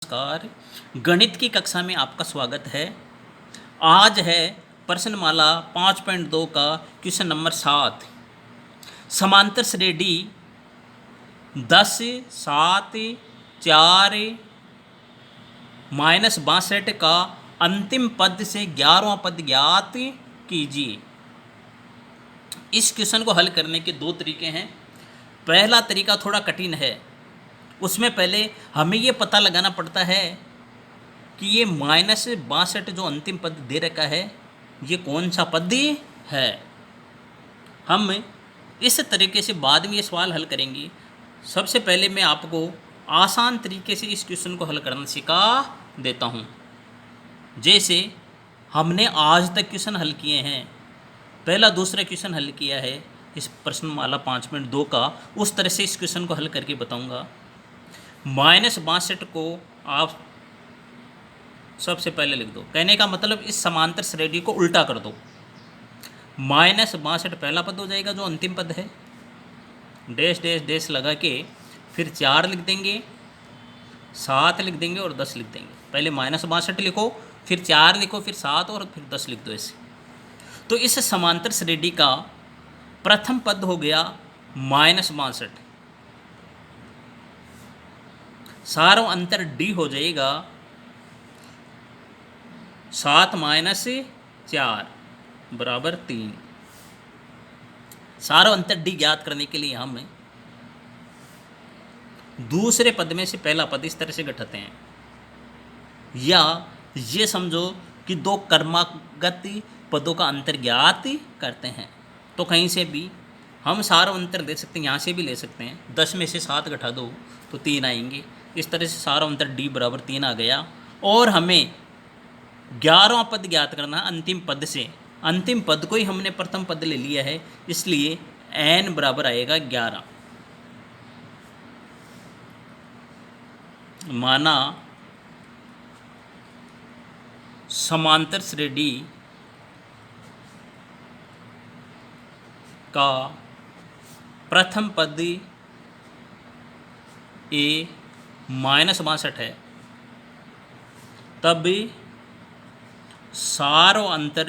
नमस्कार। गणित की कक्षा में आपका स्वागत है। आज है प्रश्नमाला 5.2 का क्वेश्चन नंबर 7। समांतर श्रेणी 10, 7, 4 -62 का अंतिम पद से 11वां पद ज्ञात कीजिए। इस क्वेश्चन को हल करने के दो तरीके हैं। पहला तरीका थोड़ा कठिन है। उसमें पहले हमें ये पता लगाना पड़ता है कि ये -62 जो अंतिम पद दे रखा है ये कौन सा पद है। हम इस तरीके से बाद में ये सवाल हल करेंगे। सबसे पहले मैं आपको आसान तरीके से इस क्वेश्चन को हल करना सिखा देता हूँ। जैसे हमने आज तक क्वेश्चन हल किए हैं, पहला दूसरा क्वेश्चन हल किया है इस प्रश्नमाला 5.2 का, उस तरह से इस क्वेश्चन को हल करके बताऊँगा। -62 को आप सबसे पहले लिख दो। कहने का मतलब इस समांतर श्रेणी को उल्टा कर दो। -62 पहला पद हो जाएगा जो अंतिम पद है, डैश डैश डैश लगा के फिर 4 लिख देंगे, 7 लिख देंगे और 10 लिख देंगे। पहले -62 लिखो, फिर 4 लिखो, फिर 7 और फिर 10 लिख दो ऐसे। तो इस समांतर श्रेणी का प्रथम पद हो गया -62। सारा अंतर d हो जाएगा 7 - 4 बराबर 3। सारा अंतर d ज्ञात करने के लिए हम दूसरे पद में से पहला पद इस तरह से घटाते हैं, या ये समझो कि दो क्रमागत पदों का अंतर ज्ञात करते हैं। तो कहीं से भी हम सारा अंतर ले सकते हैं, यहाँ से भी ले सकते हैं। 10 में से 7 घटा दो तो 3 आएंगे। इस तरह से सारा अंतर d बराबर 3 आ गया। और हमें 11वां पद ज्ञात करना है अंतिम पद से। अंतिम पद को ही हमने प्रथम पद ले लिया है, इसलिए n बराबर आएगा 11। माना समांतर श्रेणी का प्रथम पद a -62 है, तब सारो अंतर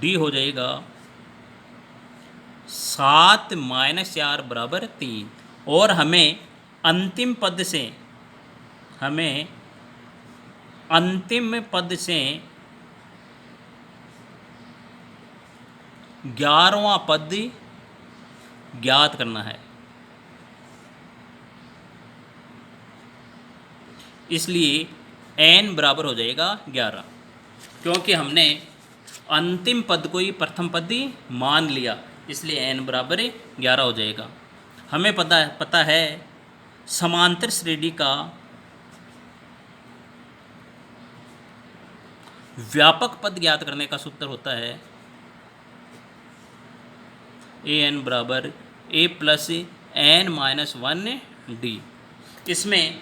d हो जाएगा 7 - 4 बराबर 3। और हमें अंतिम पद से 11वां पद ज्ञात करना है। इसलिए n बराबर हो जाएगा 11, क्योंकि हमने अंतिम पद को ही प्रथम पद ही मान लिया, इसलिए n बराबर 11 हो जाएगा। हमें पता है समांतर श्रेणी का व्यापक पद ज्ञात करने का सूत्र होता है an बराबर a + n - 1d। इसमें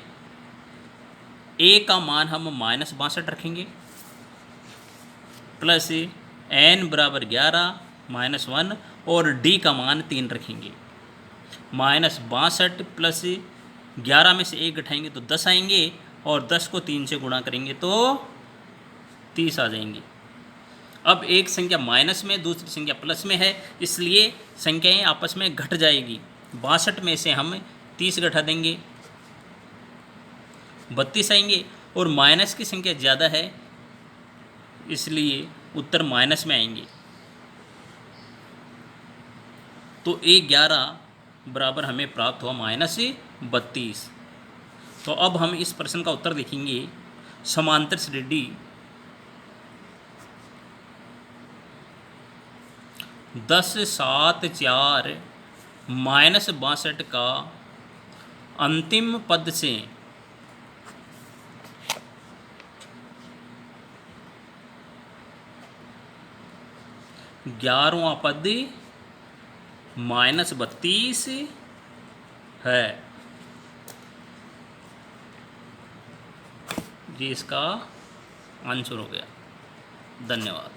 a का मान हम -62 रखेंगे, प्लस n बराबर 11 - 1 और d का मान 3 रखेंगे। -62 प्लस 11 में से 1 घटाएंगे तो 10 आएंगे, और 10 को 3 से गुणा करेंगे तो 30 आ जाएंगे। अब एक संख्या माइनस में, दूसरी संख्या प्लस में है, इसलिए संख्याएं आपस में घट जाएगी। 62 में से हम 30 घटा देंगे, 32 आएंगे, और माइनस की संख्या ज़्यादा है इसलिए उत्तर माइनस में आएंगे। तो A11 बराबर हमें प्राप्त हुआ -32। तो अब हम इस प्रश्न का उत्तर देखेंगे। समांतर श्रेणी 10, 7, 4 -62 का अंतिम पद से 11वां पद -32 है। ये इसका आंसर हो गया। धन्यवाद।